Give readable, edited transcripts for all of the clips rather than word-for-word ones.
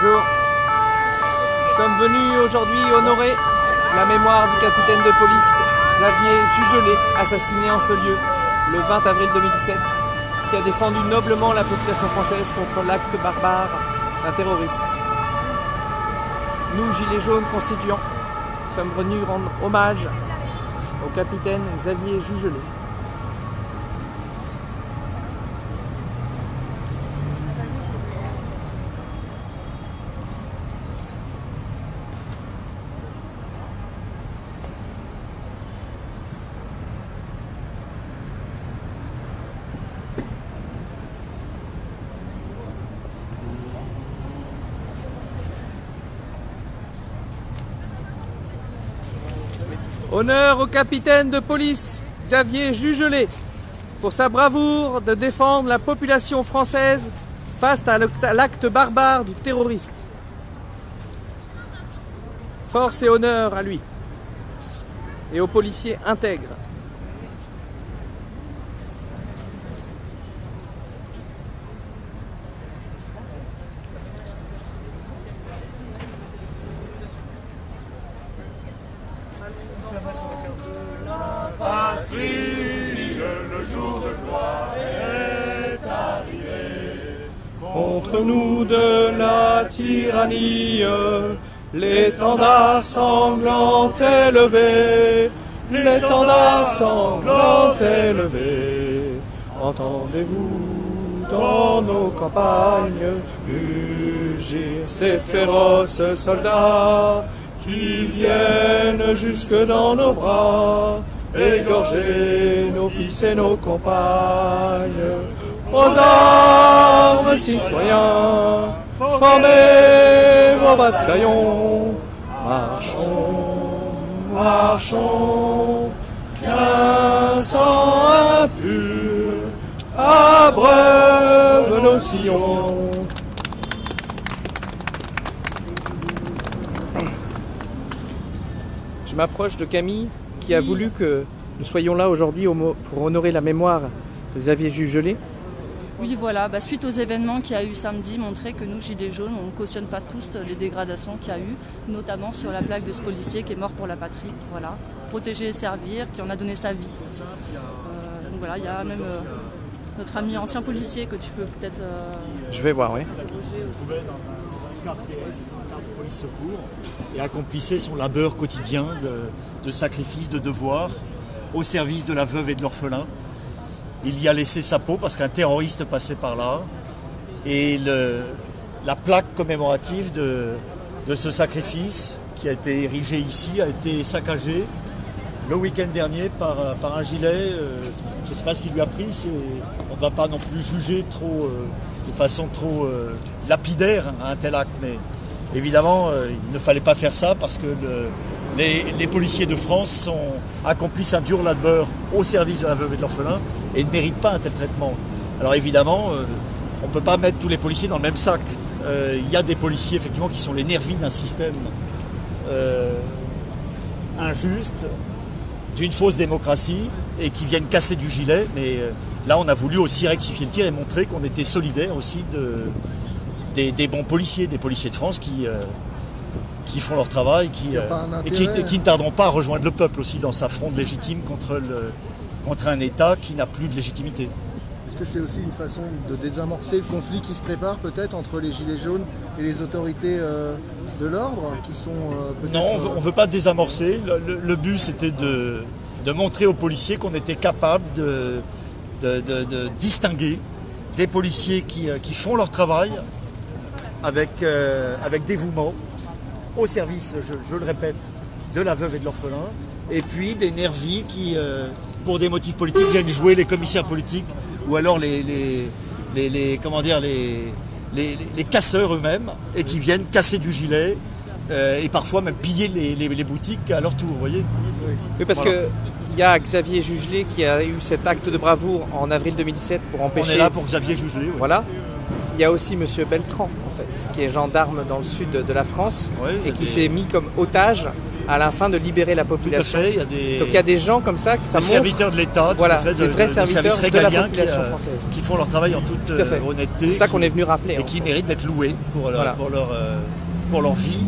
Bonjour. Nous sommes venus aujourd'hui honorer la mémoire du capitaine de police Xavier Jugelé, assassiné en ce lieu le 20 avril 2017, qui a défendu noblement la population française contre l'acte barbare d'un terroriste. Nous, Gilets jaunes constituants, sommes venus rendre hommage au capitaine Xavier Jugelé. Honneur au capitaine de police Xavier Jugelé pour sa bravoure de défendre la population française face à l'acte barbare du terroriste. Force et honneur à lui et aux policiers intègres. Patrie, le jour de gloire est arrivé. Contre nous de la tyrannie, l'étendard sanglant est levé, l'étendard sanglant est levé. Entendez-vous dans nos campagnes mugir ces féroces soldats qui viennent jusque dans nos bras, égorger nos fils et nos compagnes. Aux armes, citoyens, formez vos bataillons, marchons, marchons, qu'un sang impur abreuve nos sillons. Je m'approche de Camille qui a voulu que nous soyons là aujourd'hui pour honorer la mémoire de Xavier Jugelé. Oui, voilà, suite aux événements qu'il y a eu samedi, montrer que nous, Gilets jaunes, on ne cautionne pas tous les dégradations qu'il y a eu, notamment sur la plaque de ce policier qui est mort pour la patrie. Voilà, protéger et servir, qui en a donné sa vie. Donc voilà, il y a même notre ami ancien policier que tu peux peut-être... Je vais voir, oui. Il se trouvait dans un quart de police secours et accomplissait son labeur quotidien de sacrifice, de devoir, au service de la veuve et de l'orphelin. Il y a laissé sa peau parce qu'un terroriste passait par là. Et la plaque commémorative de ce sacrifice qui a été érigée ici a été saccagée le week-end dernier par un gilet. Je ne sais pas ce qui lui a pris. On ne va pas non plus juger de façon trop lapidaire un tel acte. Mais évidemment, il ne fallait pas faire ça parce que les policiers de France accomplissent un dur labeur au service de la veuve et de l'orphelin et ne méritent pas un tel traitement. Alors évidemment, on ne peut pas mettre tous les policiers dans le même sac. Il y a des policiers effectivement qui sont les nervis d'un système injuste, d'une fausse démocratie et qui viennent casser du gilet. Mais là, on a voulu aussi rectifier le tir et montrer qu'on était solidaires aussi des bons policiers, des policiers de France qui font leur travail et qui ne tarderont pas à rejoindre le peuple aussi dans sa fronde légitime contre un État qui n'a plus de légitimité. Est-ce que c'est aussi une façon de désamorcer le conflit qui se prépare peut-être entre les Gilets jaunes et les autorités de l'ordre qui sont peut-être... Non, on ne veut pas désamorcer. Le but c'était de montrer aux policiers qu'on était capable de distinguer des policiers qui font leur travail avec dévouement au service, je le répète, de la veuve et de l'orphelin, et puis des nervis qui, pour des motifs politiques, viennent jouer les commissaires politiques ou alors les casseurs eux-mêmes et qui viennent casser du gilet et parfois même piller les boutiques à leur tour, vous voyez. Oui, parce voilà. que il y a Xavier Jugelé qui a eu cet acte de bravoure en avril 2017 pour empêcher... On est là pour Xavier Jugelé. Oui. Voilà. Il y a aussi M. Beltran, en fait, qui est gendarme dans le sud de la France et qui s'est mis comme otage à la fin de libérer la Tout à population. fait, Donc il y a des gens comme ça, ça des montre serviteurs de l'État, voilà, tout à fait, des vrais serviteurs services de la régaliens population française. qui font leur travail en toute Tout à fait. honnêteté. C'est ça qu'on est venu rappeler. Et qui méritent d'être loués pour leur vie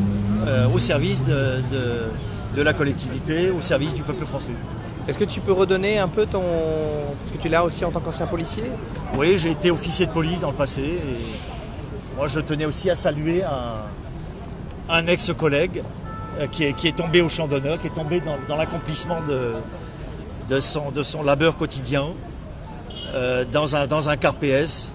au service de la collectivité, au service du peuple français. Est-ce que tu peux redonner un peu ton... Parce que tu l'as aussi en tant qu'ancien policier. Oui, j'ai été officier de police dans le passé et moi je tenais aussi à saluer un ex-collègue qui est tombé au champ d'honneur, qui est tombé dans l'accomplissement de son labeur quotidien dans un car PS.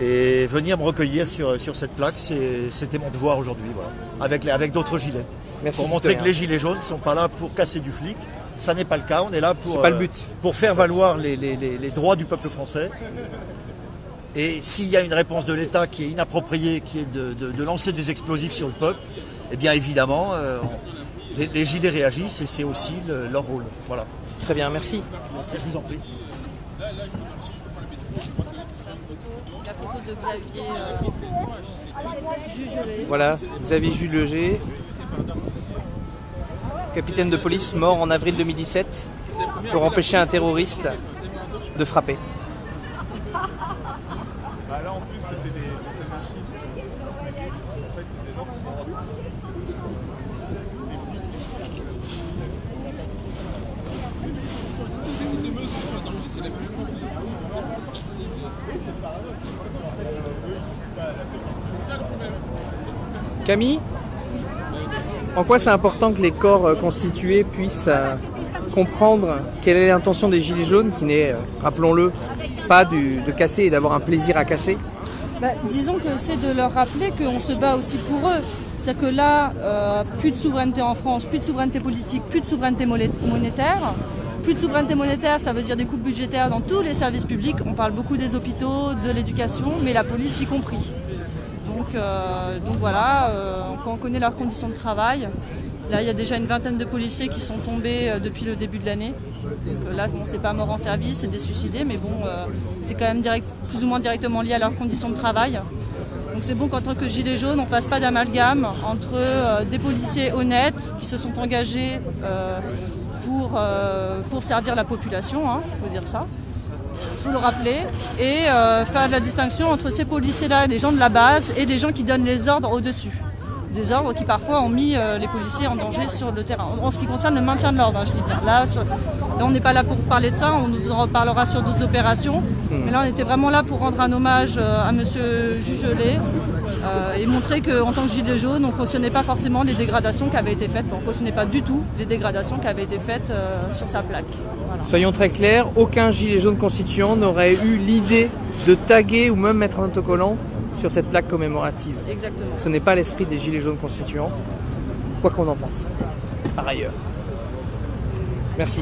Et venir me recueillir sur cette plaque, c'était mon devoir aujourd'hui, voilà, avec d'autres gilets. Merci, pour montrer que les gilets jaunes ne sont pas là pour casser du flic. Ça n'est pas le cas, on est là pour faire valoir les droits du peuple français. Et s'il y a une réponse de l'État qui est inappropriée, qui est de lancer des explosifs sur le peuple, eh bien évidemment, les gilets réagissent et c'est aussi leur rôle. Voilà. Très bien, merci. Merci, je vous en prie. La photo de Xavier Jugelé. Voilà, Xavier Jugelé, capitaine de police mort en avril 2017 pour empêcher un terroriste de frapper. Camille, en quoi c'est important que les corps constitués puissent comprendre quelle est l'intention des Gilets jaunes, qui n'est, rappelons-le, pas de casser et d'avoir un plaisir à casser? Disons que c'est de leur rappeler qu'on se bat aussi pour eux. C'est-à-dire que là, plus de souveraineté en France, plus de souveraineté politique, plus de souveraineté monétaire. Plus de souveraineté monétaire, ça veut dire des coupes budgétaires dans tous les services publics. On parle beaucoup des hôpitaux, de l'éducation, mais la police y compris. Donc voilà, quand on connaît leurs conditions de travail, là il y a déjà une vingtaine de policiers qui sont tombés depuis le début de l'année. Là, bon, c'est pas mort en service, c'est des suicidés, mais bon, c'est quand même plus ou moins directement lié à leurs conditions de travail. Donc c'est bon qu'en tant que Gilets jaunes, on ne fasse pas d'amalgame entre des policiers honnêtes qui se sont engagés pour servir la population, hein, il faut dire ça. Il faut le rappeler, et faire la distinction entre ces policiers-là, les gens de la base, et des gens qui donnent les ordres au-dessus. Des ordres qui parfois ont mis les policiers en danger sur le terrain. En ce qui concerne le maintien de l'ordre, hein, je dis bien. Là, on n'est pas là pour parler de ça, on nous en reparlera sur d'autres opérations. Mais là, on était vraiment là pour rendre un hommage à M. Jugelé et montrer qu'en tant que gilet jaune, on ne cautionnait pas forcément les dégradations qui avaient été faites. On ne cautionnait pas du tout les dégradations qui avaient été faites sur sa plaque. Voilà. Soyons très clairs, aucun gilet jaune constituant n'aurait eu l'idée de taguer ou même mettre un autocollant sur cette plaque commémorative. Exactement. Ce n'est pas l'esprit des gilets jaunes constituants, quoi qu'on en pense, par ailleurs. Merci.